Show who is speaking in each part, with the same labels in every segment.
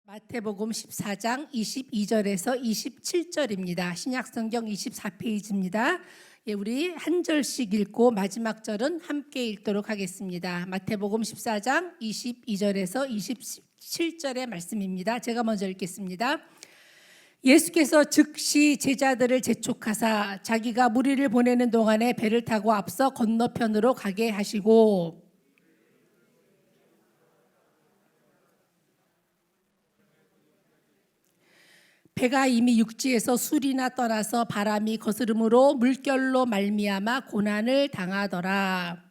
Speaker 1: 마태복음 14장 22절에서 27절입니다. 신약성경 24페이지입니다. 우리 한 절씩 읽고 마지막 절은 함께 읽도록 하겠습니다. 마태복음 14장 22절에서 27절의 말씀입니다. 제가 먼저 읽겠습니다. 예수께서 즉시 제자들을 재촉하사 자기가 무리를 보내는 동안에 배를 타고 앞서 건너편으로 가게 하시고 배가 이미 육지에서 술이나 떠나서 바람이 거스름으로 물결로 말미암아 고난을 당하더라.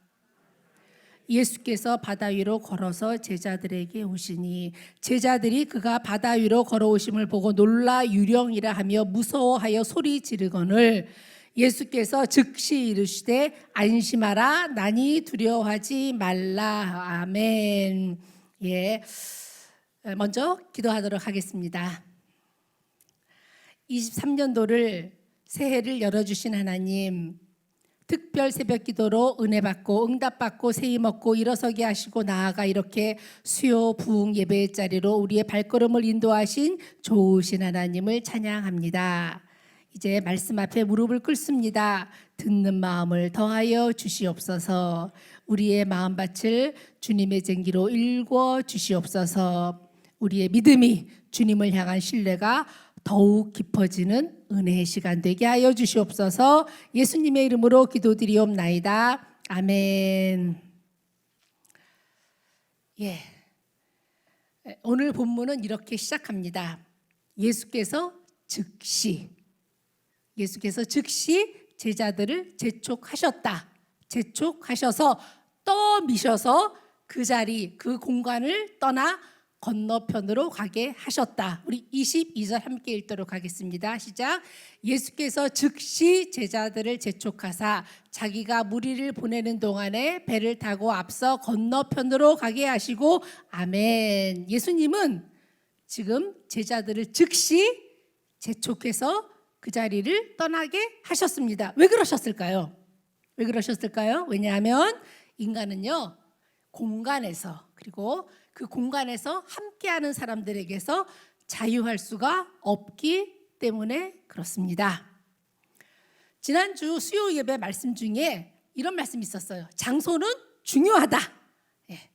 Speaker 1: 예수께서 바다 위로 걸어서 제자들에게 오시니 제자들이 그가 바다 위로 걸어오심을 보고 놀라 유령이라 하며 무서워하여 소리 지르거늘 예수께서 즉시 이르시되 안심하라 나니 두려워하지 말라. 아멘. 먼저 기도하도록 하겠습니다. 23년도를 새해를 열어주신 하나님, 특별 새벽 기도로 은혜 받고 응답 받고 세임 얻고 일어서게 하시고 나아가 이렇게 수요 부흥 예배의 자리로 우리의 발걸음을 인도하신 좋으신 하나님을 찬양합니다. 이제 말씀 앞에 무릎을 꿇습니다. 듣는 마음을 더하여 주시옵소서. 우리의 마음밭을 주님의 쟁기로 일궈 주시옵소서. 우리의 믿음이 주님을 향한 신뢰가 더욱 깊어지는 은혜의 시간 되게 하여 주시옵소서. 예수님의 이름으로 기도드리옵나이다. 아멘. 오늘 본문은 이렇게 시작합니다. 예수께서 즉시 제자들을 재촉하셨다. 재촉하셔서 떠미셔서 그 자리, 그 공간을 떠나 건너편으로 가게 하셨다. 우리 22절 함께 읽도록 하겠습니다. 시작. 예수께서 즉시 제자들을 재촉하사 자기가 무리를 보내는 동안에 배를 타고 앞서 건너편으로 가게 하시고 아멘. 예수님은 지금 제자들을 즉시 재촉해서 그 자리를 떠나게 하셨습니다. 왜 그러셨을까요? 왜냐하면 인간은요, 공간에서 그리고 그 공간에서 함께하는 사람들에게서 자유할 수가 없기 때문에 그렇습니다. 지난주 수요 예배 말씀 중에 이런 말씀이 있었어요. 장소는 중요하다.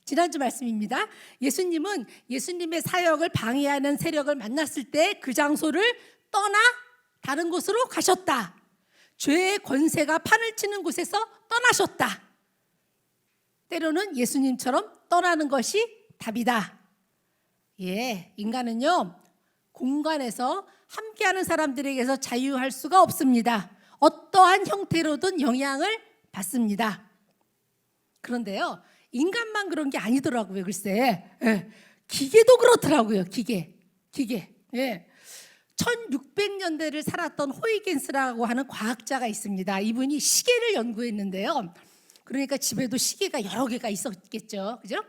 Speaker 1: 지난주 말씀입니다. 예수님은 예수님의 사역을 방해하는 세력을 만났을 때 그 장소를 떠나 다른 곳으로 가셨다. 죄의 권세가 판을 치는 곳에서 떠나셨다. 때로는 예수님처럼 떠나는 것이 답이다. 인간은요, 공간에서 함께하는 사람들에게서 자유할 수가 없습니다. 어떠한 형태로든 영향을 받습니다. 그런데요, 인간만 그런 게 아니더라고요. 글쎄, 기계도 그렇더라고요. 기계. 1600년대를 살았던 호이겐스라고 하는 과학자가 있습니다. 이분이 시계를 연구했는데요. 그러니까 집에도 시계가 여러 개가 있었겠죠. 그죠?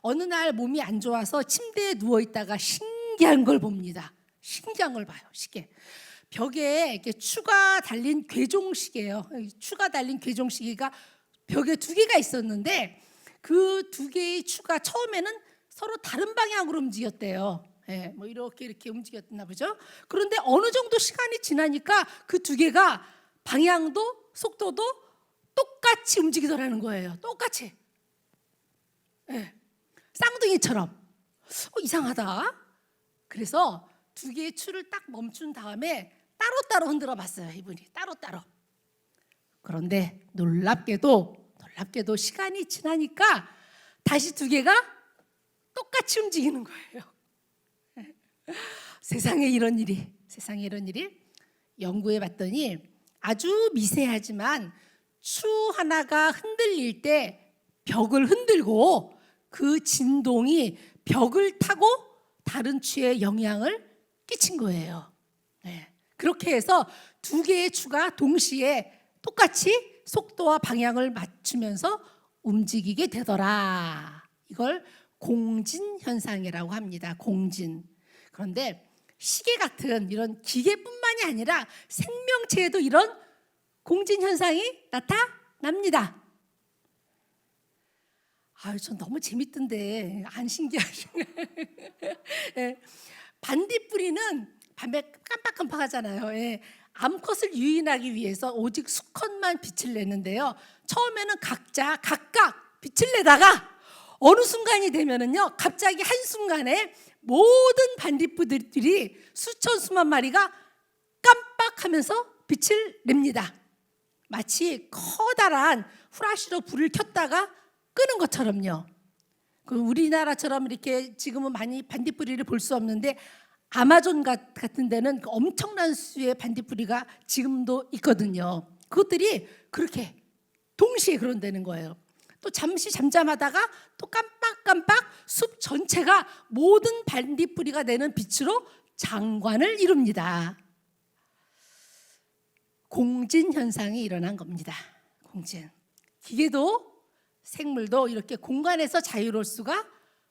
Speaker 1: 어느 날 몸이 안 좋아서 침대에 누워 있다가 신기한 걸 봅니다. 신기한 걸 봐요. 시계. 벽에 이렇게 추가 달린 괴종시계예요. 추가 달린 괴종시계가 벽에 2개가 있었는데 그 2개의 추가 처음에는 서로 다른 방향으로 움직였대요. 뭐 이렇게 움직였나 보죠. 그런데 어느 정도 시간이 지나니까 그 2개가 방향도 속도도 똑같이 움직이더라는 거예요. 똑같이. 쌍둥이처럼. 이상하다. 그래서 2개의 추를 딱 멈춘 다음에 따로따로 흔들어 봤어요. 이분이 따로따로. 그런데 놀랍게도 시간이 지나니까 다시 2개가 똑같이 움직이는 거예요. 세상에 이런 일이 연구해 봤더니 아주 미세하지만 추 하나가 흔들릴 때 벽을 흔들고 그 진동이 벽을 타고 다른 추에 영향을 끼친 거예요. 그렇게 해서 2개의 추가 동시에 똑같이 속도와 방향을 맞추면서 움직이게 되더라. 이걸 공진 현상이라고 합니다. 공진. 그런데 시계 같은 이런 기계뿐만이 아니라 생명체에도 이런 공진 현상이 나타납니다. 아유, 전 너무 재밌던데 안 신기하시네. 예, 반딧불이는 밤에 깜빡깜빡하잖아요. 예, 암컷을 유인하기 위해서 오직 수컷만 빛을 내는데요. 처음에는 각각 빛을 내다가 어느 순간이 되면은요, 갑자기 한순간에 모든 반딧불들이 수천 수만 마리가 깜빡하면서 빛을 냅니다. 마치 커다란 후라시로 불을 켰다가 끄는 것처럼요. 우리나라처럼 이렇게 지금은 많이 반딧불이를 볼 수 없는데 아마존 같은 데는 엄청난 수의 반딧불이가 지금도 있거든요. 그것들이 그렇게 동시에 그런다는 거예요. 또 잠시 잠잠하다가 또 깜빡깜빡 숲 전체가 모든 반딧불이가 내는 빛으로 장관을 이룹니다. 공진 현상이 일어난 겁니다. 공진. 기계도 생물도 이렇게 공간에서 자유로울 수가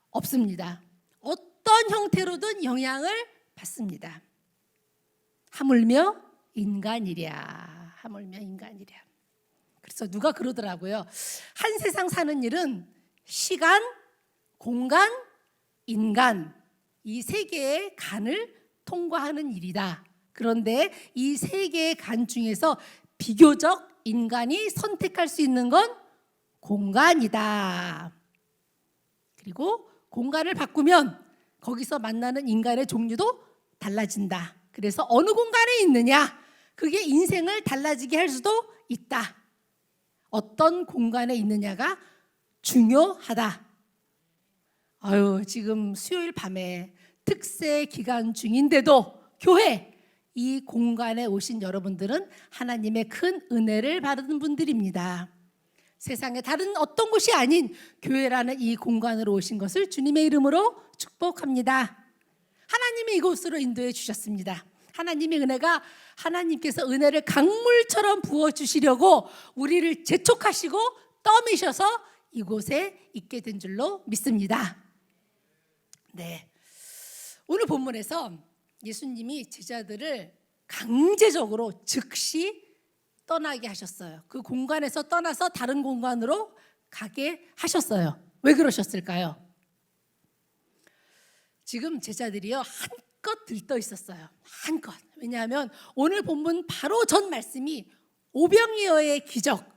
Speaker 1: 없습니다. 어떤 형태로든 영향을 받습니다. 하물며 인간이랴. 하물며 인간이랴. 그래서 누가 그러더라고요. 한 세상 사는 일은 시간, 공간, 인간 이 세 개의 간을 통과하는 일이다. 그런데 이 세 개의 간 중에서 비교적 인간이 선택할 수 있는 건 공간이다. 그리고 공간을 바꾸면 거기서 만나는 인간의 종류도 달라진다. 그래서 어느 공간에 있느냐, 그게 인생을 달라지게 할 수도 있다. 어떤 공간에 있느냐가 중요하다. 아유, 지금 수요일 밤에 특세 기간 중인데도 교회 이 공간에 오신 여러분들은 하나님의 큰 은혜를 받은 분들입니다. 세상에 다른 어떤 곳이 아닌 교회라는 이 공간으로 오신 것을 주님의 이름으로 축복합니다. 하나님이 이곳으로 인도해 주셨습니다. 하나님의 은혜가 하나님께서 은혜를 강물처럼 부어주시려고 우리를 재촉하시고 떠미셔서 이곳에 있게 된 줄로 믿습니다. 네, 오늘 본문에서 예수님이 제자들을 강제적으로 즉시 떠나게 하셨어요. 그 공간에서 떠나서 다른 공간으로 가게 하셨어요. 왜 그러셨을까요? 지금 제자들이요 한껏 들떠 있었어요. 한껏. 왜냐하면 오늘 본문 바로 전 말씀이 오병이어의 기적.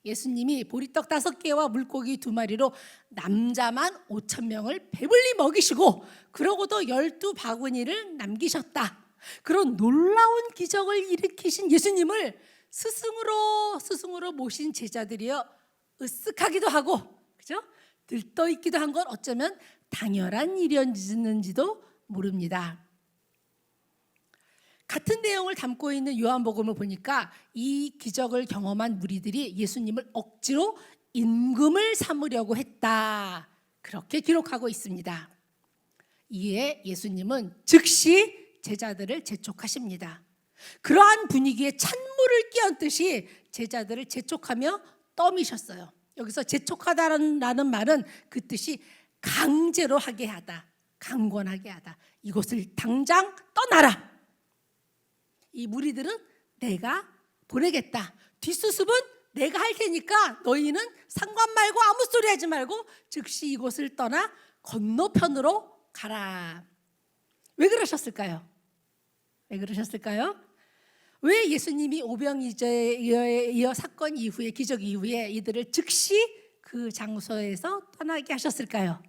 Speaker 1: 예수님이 보리떡 5개와 물고기 2마리로 남자만 5,000명을 배불리 먹이시고 그러고도 12바구니를 남기셨다. 그런 놀라운 기적을 일으키신 예수님을 스승으로 모신 제자들이요 으쓱하기도 하고, 그죠? 들떠 있기도 한 건 어쩌면 당연한 일이었는지도 모릅니다. 같은 내용을 담고 있는 요한복음을 보니까 이 기적을 경험한 무리들이 예수님을 억지로 임금을 삼으려고 했다. 그렇게 기록하고 있습니다. 이에 예수님은 즉시 제자들을 재촉하십니다. 그러한 분위기에 찬물을 끼얹듯이 제자들을 재촉하며 떠미셨어요. 여기서 재촉하다라는 말은 그 뜻이 강제로 하게 하다, 강권하게 하다. 이곳을 당장 떠나라. 이 무리들은 내가 보내겠다. 뒷수습은 내가 할 테니까 너희는 상관 말고 아무 소리 하지 말고 즉시 이곳을 떠나 건너편으로 가라. 왜 그러셨을까요? 왜 그러셨을까요? 왜 예수님이 오병이어의 사건 이후에, 기적 이후에 이들을 즉시 그 장소에서 떠나게 하셨을까요?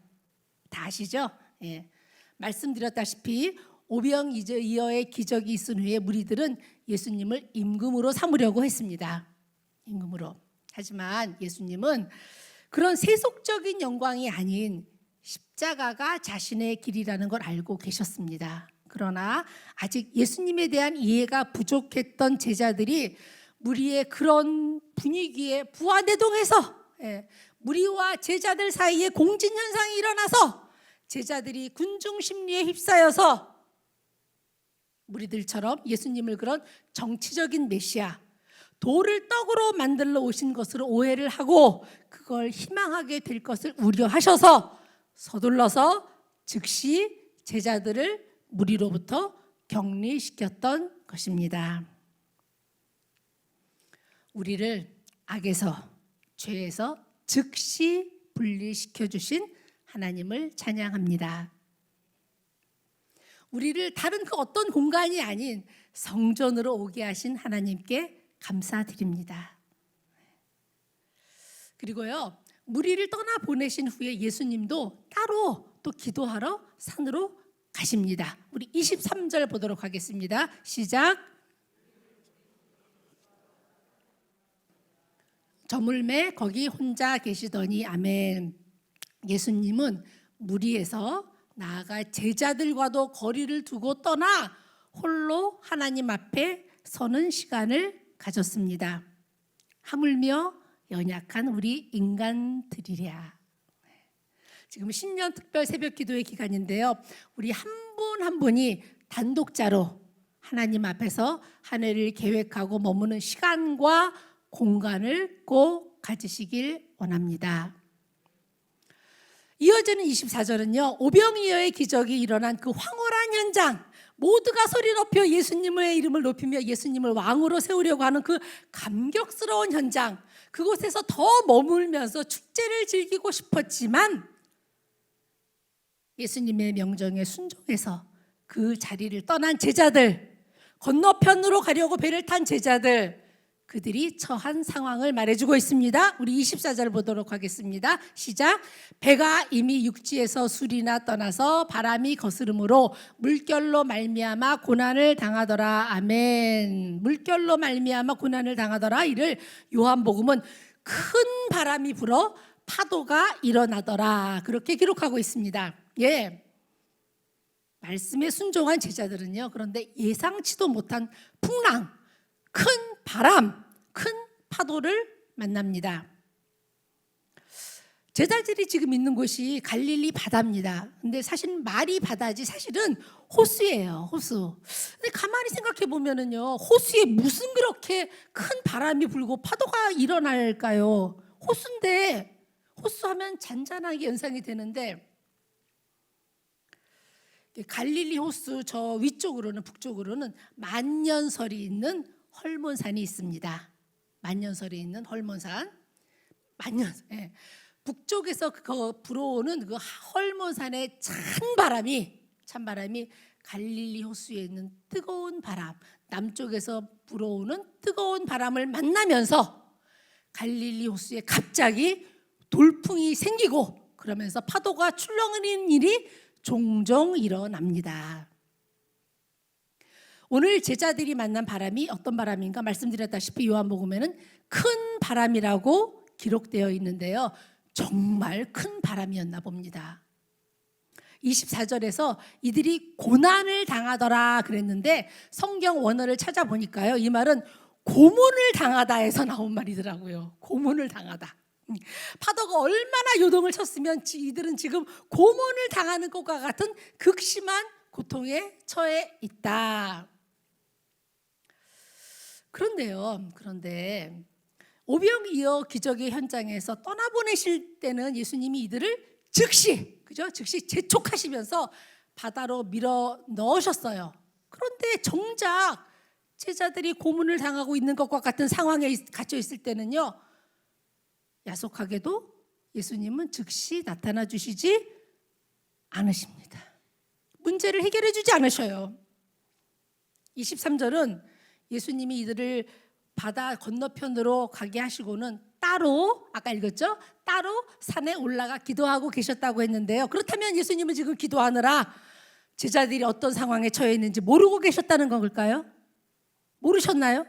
Speaker 1: 다 아시죠? 예. 말씀드렸다시피 오병이어의 기적이 있은 후에 무리들은 예수님을 임금으로 삼으려고 했습니다. 임금으로. 하지만 예수님은 그런 세속적인 영광이 아닌 십자가가 자신의 길이라는 걸 알고 계셨습니다. 그러나 아직 예수님에 대한 이해가 부족했던 제자들이 무리의 그런 분위기에 부화대동해서 무리와 제자들 사이에 공진현상이 일어나서 제자들이 군중 심리에 휩싸여서 무리들처럼 예수님을 그런 정치적인 메시아, 돌을 떡으로 만들러 오신 것으로 오해를 하고 그걸 희망하게 될 것을 우려하셔서 서둘러서 즉시 제자들을 무리로부터 격리시켰던 것입니다. 우리를 악에서, 죄에서 즉시 분리시켜 주신 하나님을 찬양합니다. 우리를 다른 그 어떤 공간이 아닌 성전으로 오게 하신 하나님께 감사드립니다. 그리고요, 무리를 떠나 보내신 후에 예수님도 따로 또 기도하러 산으로 가십니다. 우리 23절 보도록 하겠습니다. 시작. 저물매 거기 혼자 계시더니 아멘. 예수님은 무리에서 나아가 제자들과도 거리를 두고 떠나 홀로 하나님 앞에 서는 시간을 가졌습니다. 하물며 연약한 우리 인간들이랴. 지금 신년 특별 새벽 기도의 기간인데요. 우리 한 분 한 분이 단독자로 하나님 앞에서 한 해를 계획하고 머무는 시간과 공간을 꼭 가지시길 원합니다. 이어지는 24절은요. 오병이어의 기적이 일어난 그 황홀한 현장, 모두가 소리 높여 예수님의 이름을 높이며 예수님을 왕으로 세우려고 하는 그 감격스러운 현장, 그곳에서 더 머물면서 축제를 즐기고 싶었지만 예수님의 명령에 순종해서 그 자리를 떠난 제자들, 건너편으로 가려고 배를 탄 제자들, 그들이 처한 상황을 말해주고 있습니다. 우리 24절 보도록 하겠습니다. 시작. 배가 이미 육지에서 술이나 떠나서 바람이 거스름으로 물결로 말미암아 고난을 당하더라. 아멘. 물결로 말미암아 고난을 당하더라. 이를 요한복음은 큰 바람이 불어 파도가 일어나더라. 그렇게 기록하고 있습니다. 예. 말씀에 순종한 제자들은요. 그런데 예상치도 못한 풍랑, 큰 바람, 큰 파도를 만납니다. 제자들이 지금 있는 곳이 갈릴리 바다입니다. 근데 사실 말이 바다지 사실은 호수예요. 호수. 근데 가만히 생각해 보면은요, 호수에 무슨 그렇게 큰 바람이 불고 파도가 일어날까요? 호수인데, 호수하면 잔잔하게 연상이 되는데, 갈릴리 호수 저 위쪽으로는, 북쪽으로는 만년설이 있는 헐몬산이 있습니다. 만년설이 있는 헐몬산. 예. 북쪽에서 불어오는 그 헐몬산의 찬바람이 갈릴리 호수에 있는 뜨거운 바람, 남쪽에서 불어오는 뜨거운 바람을 만나면서 갈릴리 호수에 갑자기 돌풍이 생기고 그러면서 파도가 출렁이는 일이 종종 일어납니다. 오늘 제자들이 만난 바람이 어떤 바람인가 말씀드렸다시피 요한복음에는 큰 바람이라고 기록되어 있는데요. 정말 큰 바람이었나 봅니다. 24절에서 이들이 고난을 당하더라 그랬는데 성경 원어를 찾아보니까요. 이 말은 고문을 당하다에서 나온 말이더라고요. 고문을 당하다. 파도가 얼마나 요동을 쳤으면 이들은 지금 고문을 당하는 것과 같은 극심한 고통에 처해 있다. 그런데 오병이어 기적의 현장에서 떠나보내실 때는 예수님이 이들을 즉시 재촉하시면서 바다로 밀어 넣으셨어요. 그런데 정작 제자들이 고문을 당하고 있는 것과 같은 상황에 갇혀 있을 때는요, 야속하게도 예수님은 즉시 나타나 주시지 않으십니다. 문제를 해결해 주지 않으셔요. 23절은 예수님이 이들을 바다 건너편으로 가게 하시고는 따로, 아까 읽었죠? 따로 산에 올라가 기도하고 계셨다고 했는데요. 그렇다면 예수님은 지금 기도하느라 제자들이 어떤 상황에 처해 있는지 모르고 계셨다는 걸까요? 모르셨나요?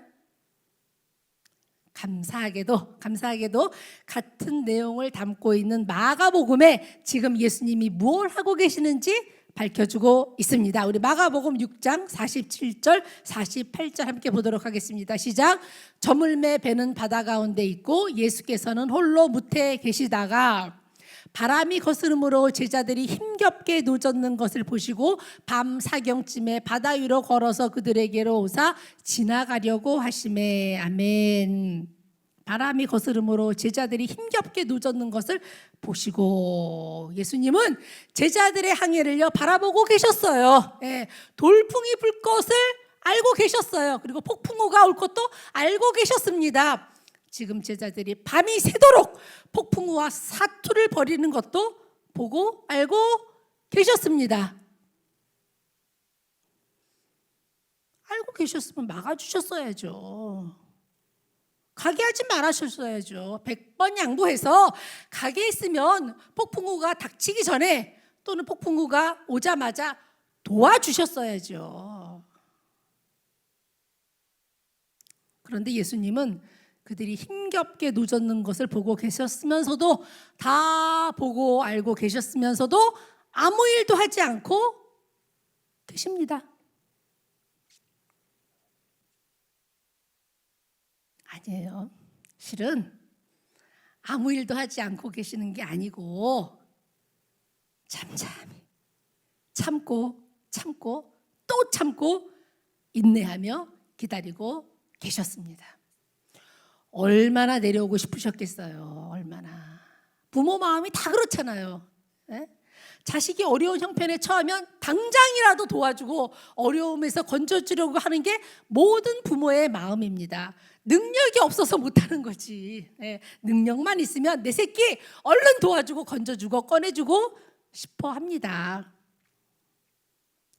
Speaker 1: 감사하게도 같은 내용을 담고 있는 마가복음에 지금 예수님이 무엇을 하고 계시는지 밝혀주고 있습니다. 우리 마가복음 6장 47절 48절 함께 보도록 하겠습니다. 시작. 저물매 배는 바다 가운데 있고 예수께서는 홀로 무태에 계시다가 바람이 거스름으로 제자들이 힘겹게 노젓는 것을 보시고 밤 사경쯤에 바다 위로 걸어서 그들에게로 오사 지나가려고 하시매. 아멘. 바람이 거스름으로 제자들이 힘겹게 노젓는 것을 보시고 예수님은 제자들의 항해를요 바라보고 계셨어요. 예, 돌풍이 불 것을 알고 계셨어요. 그리고 폭풍우가 올 것도 알고 계셨습니다. 지금 제자들이 밤이 새도록 폭풍우와 사투를 벌이는 것도 보고 알고 계셨습니다. 알고 계셨으면 막아주셨어야죠. 가게 하지 말아주셨어야죠. 100번 양보해서 가게 했으면 폭풍우가 닥치기 전에 또는 폭풍우가 오자마자 도와주셨어야죠. 그런데 예수님은 그들이 힘겹게 노젓는 것을 보고 계셨으면서도, 다 보고 알고 계셨으면서도 아무 일도 하지 않고 계십니다. 아니에요. 실은 아무 일도 하지 않고 계시는 게 아니고 잠잠히 참고 또 참고 인내하며 기다리고 계셨습니다. 얼마나 내려오고 싶으셨겠어요. 얼마나. 부모 마음이 다 그렇잖아요. 네? 자식이 어려운 형편에 처하면 당장이라도 도와주고 어려움에서 건져주려고 하는 게 모든 부모의 마음입니다. 능력이 없어서 못하는 거지. 네? 능력만 있으면 내 새끼 얼른 도와주고 건져주고 꺼내주고 싶어 합니다.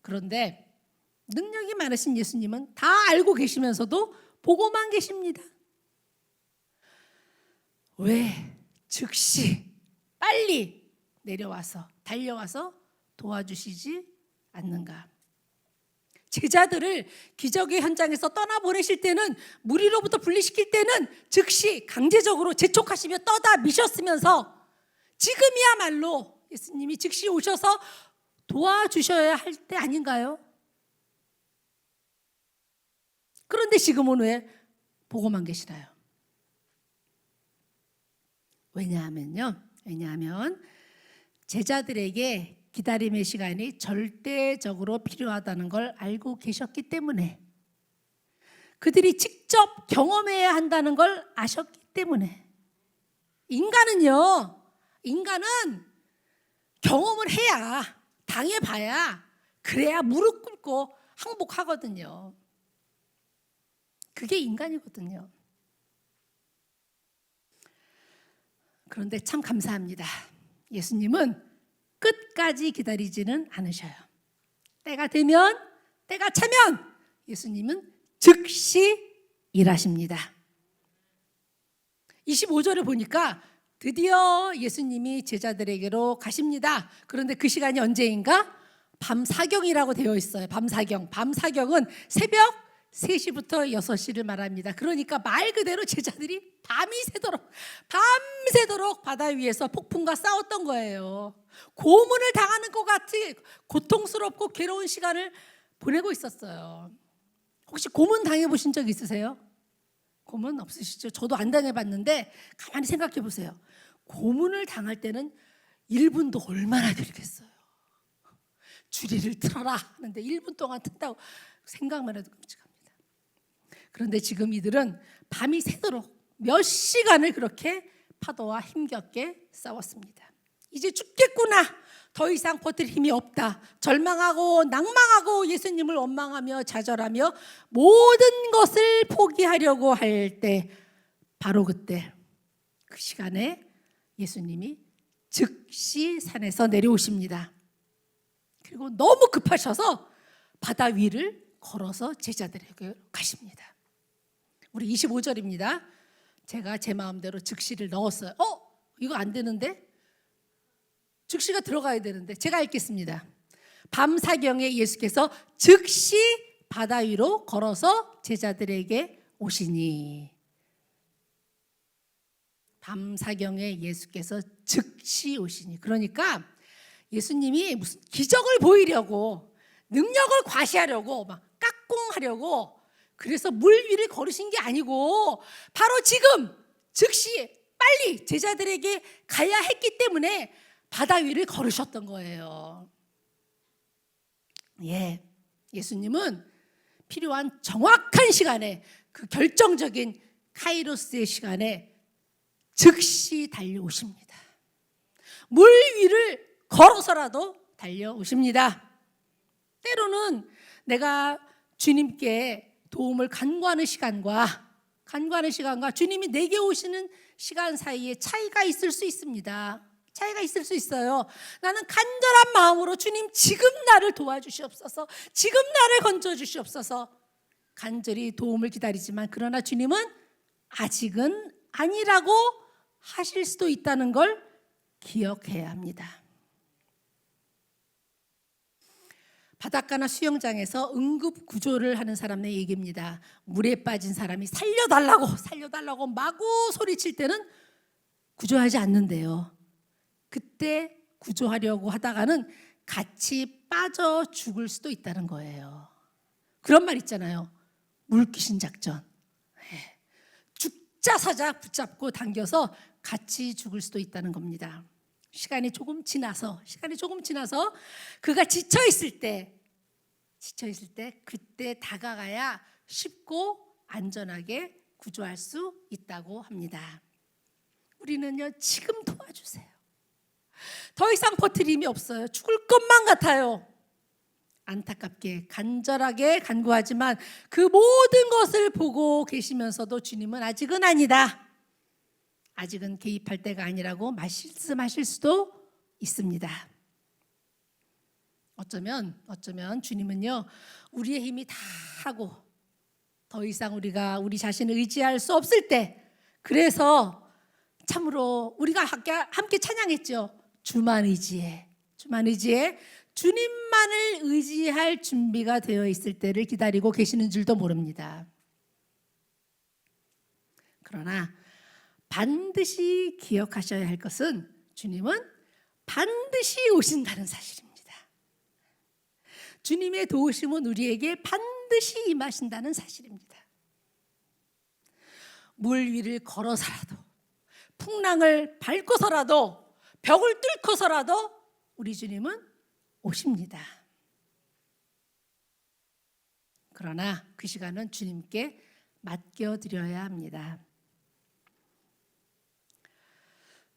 Speaker 1: 그런데 능력이 많으신 예수님은 다 알고 계시면서도 보고만 계십니다. 왜 즉시 빨리 내려와서 달려와서 도와주시지 않는가? 제자들을 기적의 현장에서 떠나보내실 때는, 무리로부터 분리시킬 때는 즉시 강제적으로 재촉하시며 떠다 미셨으면서 지금이야말로 예수님이 즉시 오셔서 도와주셔야 할 때 아닌가요? 그런데 지금은 왜 보고만 계시나요? 왜냐하면 제자들에게 기다림의 시간이 절대적으로 필요하다는 걸 알고 계셨기 때문에, 그들이 직접 경험해야 한다는 걸 아셨기 때문에. 인간은 경험을 해야, 당해봐야, 그래야 무릎 꿇고 항복하거든요. 그게 인간이거든요. 그런데 참 감사합니다. 예수님은 끝까지 기다리지는 않으셔요. 때가 되면, 때가 차면 예수님은 즉시 일하십니다. 25절을 보니까 드디어 예수님이 제자들에게로 가십니다. 그런데 그 시간이 언제인가? 밤사경이라고 되어 있어요. 밤사경. 밤사경은 새벽 3시부터 6시를 말합니다. 그러니까 말 그대로 제자들이 밤새도록 바다 위에서 폭풍과 싸웠던 거예요. 고문을 당하는 것 같이 고통스럽고 괴로운 시간을 보내고 있었어요. 혹시 고문 당해보신 적 있으세요? 고문 없으시죠? 저도 안 당해봤는데 가만히 생각해 보세요. 고문을 당할 때는 1분도 얼마나 들겠어요. 주리를 틀어라 하는데 1분 동안 튼다고 생각만 해도 끔찍합니다. 그런데 지금 이들은 밤이 새도록 몇 시간을 그렇게 파도와 힘겹게 싸웠습니다. 이제 죽겠구나, 더 이상 버틸 힘이 없다, 절망하고 낭망하고 예수님을 원망하며 좌절하며 모든 것을 포기하려고 할 때, 바로 그때, 그 시간에 예수님이 즉시 산에서 내려오십니다. 그리고 너무 급하셔서 바다 위를 걸어서 제자들에게 가십니다. 우리 25절입니다. 제가 제 마음대로 즉시를 넣었어요. 이거 안 되는데? 즉시가 들어가야 되는데. 제가 읽겠습니다. 밤사경에 예수께서 즉시 바다 위로 걸어서 제자들에게 오시니. 밤사경에 예수께서 즉시 오시니. 그러니까 예수님이 무슨 기적을 보이려고, 능력을 과시하려고, 막 깍공하려고 그래서 물 위를 걸으신 게 아니고, 바로 지금 즉시 빨리 제자들에게 가야 했기 때문에 바다 위를 걸으셨던 거예요. 예수님은 필요한 정확한 시간에, 그 결정적인 카이로스의 시간에 즉시 달려오십니다. 물 위를 걸어서라도 달려오십니다. 때로는 내가 주님께 도움을 간구하는 시간과 간구하는 시간과 주님이 내게 오시는 시간 사이에 차이가 있을 수 있습니다. 차이가 있을 수 있어요. 나는 간절한 마음으로 주님 지금 나를 도와주시옵소서, 지금 나를 건져주시옵소서 간절히 도움을 기다리지만, 그러나 주님은 아직은 아니라고 하실 수도 있다는 걸 기억해야 합니다. 바닷가나 수영장에서 응급 구조를 하는 사람의 얘기입니다. 물에 빠진 사람이 살려달라고 마구 소리칠 때는 구조하지 않는데요. 그때 구조하려고 하다가는 같이 빠져 죽을 수도 있다는 거예요. 그런 말 있잖아요. 물귀신 작전. 죽자 사자 붙잡고 당겨서 같이 죽을 수도 있다는 겁니다. 시간이 조금 지나서 그가 지쳐 있을 때 그때 다가가야 쉽고 안전하게 구조할 수 있다고 합니다. 우리는요, 지금 도와주세요. 더 이상 버틸 힘이 없어요. 죽을 것만 같아요. 안타깝게 간절하게 간구하지만 그 모든 것을 보고 계시면서도 주님은 아직은 아니다, 아직은 개입할 때가 아니라고 말씀하실 수도 있습니다. 어쩌면 주님은요, 우리의 힘이 다 하고 더 이상 우리가 우리 자신을 의지할 수 없을 때, 그래서 참으로 우리가 함께 찬양했죠. 주만 의지해 주님만을 의지할 준비가 되어 있을 때를 기다리고 계시는 줄도 모릅니다. 그러나 반드시 기억하셔야 할 것은 주님은 반드시 오신다는 사실입니다. 주님의 도우심은 우리에게 반드시 임하신다는 사실입니다. 물 위를 걸어서라도, 풍랑을 밟고서라도, 벽을 뚫고서라도 우리 주님은 오십니다. 그러나 그 시간은 주님께 맡겨드려야 합니다.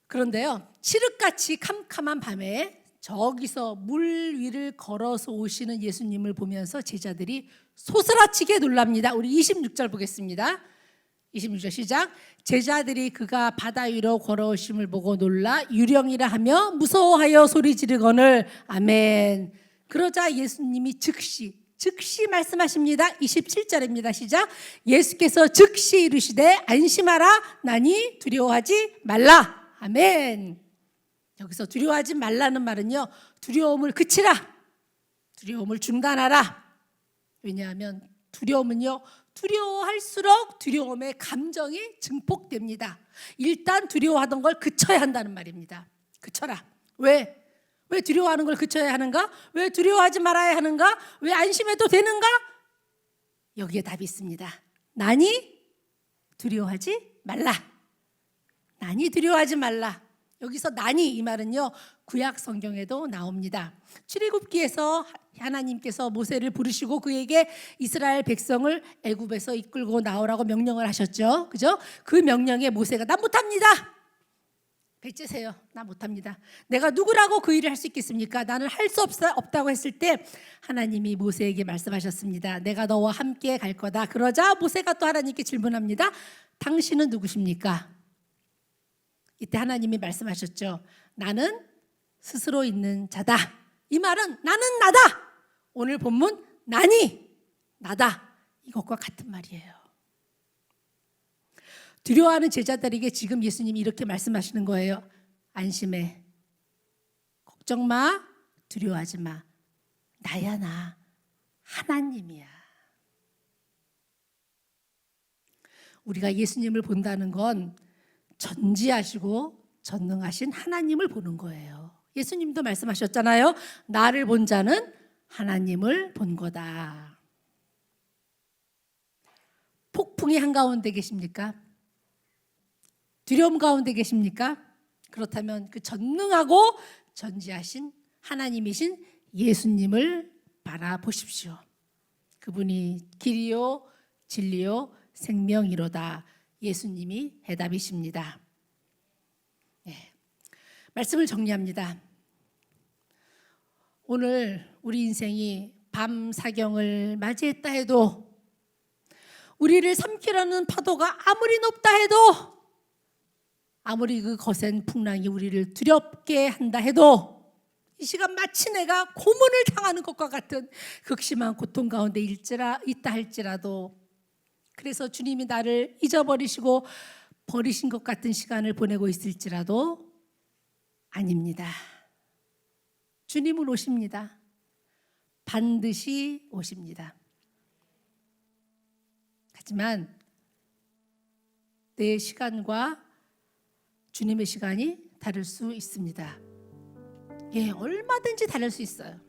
Speaker 1: 그런데요, 칠흑같이 캄캄한 밤에 저기서 물 위를 걸어서 오시는 예수님을 보면서 제자들이 소스라치게 놀랍니다. 우리 26절 보겠습니다. 26절 시작. 제자들이 그가 바다 위로 걸어오심을 보고 놀라 유령이라 하며 무서워하여 소리 지르거늘 아멘. 그러자 예수님이 즉시 말씀하십니다. 27절입니다. 시작. 예수께서 즉시 이르시되 안심하라, 나니 두려워하지 말라. 아멘. 여기서 두려워하지 말라는 말은요, 두려움을 그치라, 두려움을 중단하라. 왜냐하면 두려움은요, 두려워할수록 두려움의 감정이 증폭됩니다. 일단 두려워하던 걸 그쳐야 한다는 말입니다. 그쳐라. 왜 두려워하는 걸 그쳐야 하는가? 왜 두려워하지 말아야 하는가? 왜 안심해도 되는가? 여기에 답이 있습니다. 나니 두려워하지 말라. 나니 두려워하지 말라. 여기서 나니, 이 말은요, 구약 성경에도 나옵니다. 출애굽기에서 하나님께서 모세를 부르시고 그에게 이스라엘 백성을 애굽에서 이끌고 나오라고 명령을 하셨죠. 그죠? 그 명령에 모세가 나 못합니다. 배째세요. 나 못합니다. 내가 누구라고 그 일을 할 수 있겠습니까? 나는 할 수 없다고 했을 때 하나님이 모세에게 말씀하셨습니다. 내가 너와 함께 갈 거다. 그러자 모세가 또 하나님께 질문합니다. 당신은 누구십니까? 이때 하나님이 말씀하셨죠. 나는 스스로 있는 자다. 이 말은 나는 나다. 오늘 본문 나니 나다. 이것과 같은 말이에요. 두려워하는 제자들에게 지금 예수님이 이렇게 말씀하시는 거예요. 안심해. 걱정 마. 두려워하지 마. 나야 나. 하나님이야. 우리가 예수님을 본다는 건 전지하시고 전능하신 하나님을 보는 거예요. 예수님도 말씀하셨잖아요. 나를 본 자는 하나님을 본 거다. 폭풍이 한가운데 계십니까? 두려움 가운데 계십니까? 그렇다면 그 전능하고 전지하신 하나님이신 예수님을 바라보십시오. 그분이 길이요 진리요 생명이로다. 예수님이 해답이십니다. 네. 말씀을 정리합니다. 오늘 우리 인생이 밤 사경을 맞이했다 해도, 우리를 삼키려는 파도가 아무리 높다 해도, 아무리 그 거센 풍랑이 우리를 두렵게 한다 해도, 이 시간 마치 내가 고문을 당하는 것과 같은 극심한 고통 가운데 있다 할지라도, 그래서 주님이 나를 잊어버리시고 버리신 것 같은 시간을 보내고 있을지라도 아닙니다. 주님은 오십니다. 반드시 오십니다. 하지만 내 시간과 주님의 시간이 다를 수 있습니다. 예, 얼마든지 다를 수 있어요.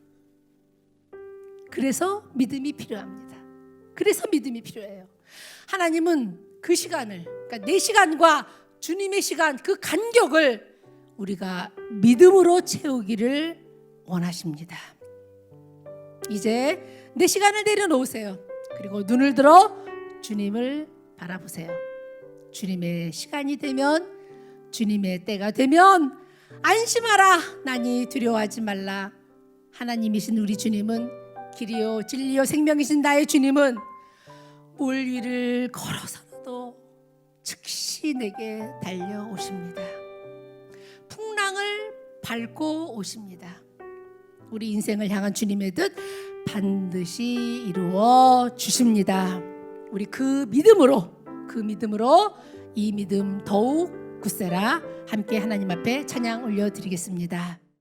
Speaker 1: 그래서 믿음이 필요합니다. 그래서 믿음이 필요해요. 하나님은 그 시간을, 그러니까 내 시간과 주님의 시간, 그 간격을 우리가 믿음으로 채우기를 원하십니다. 이제 내 시간을 내려놓으세요. 그리고 눈을 들어 주님을 바라보세요. 주님의 시간이 되면, 주님의 때가 되면 안심하라, 나니 두려워하지 말라. 하나님이신 우리 주님은, 길이요 진리요 생명이신 나의 주님은 물 위를 걸어서라도 즉시 내게 달려오십니다. 풍랑을 밟고 오십니다. 우리 인생을 향한 주님의 뜻 반드시 이루어 주십니다. 우리 그 믿음으로 이 믿음 더욱 굳세라 함께 하나님 앞에 찬양 올려드리겠습니다.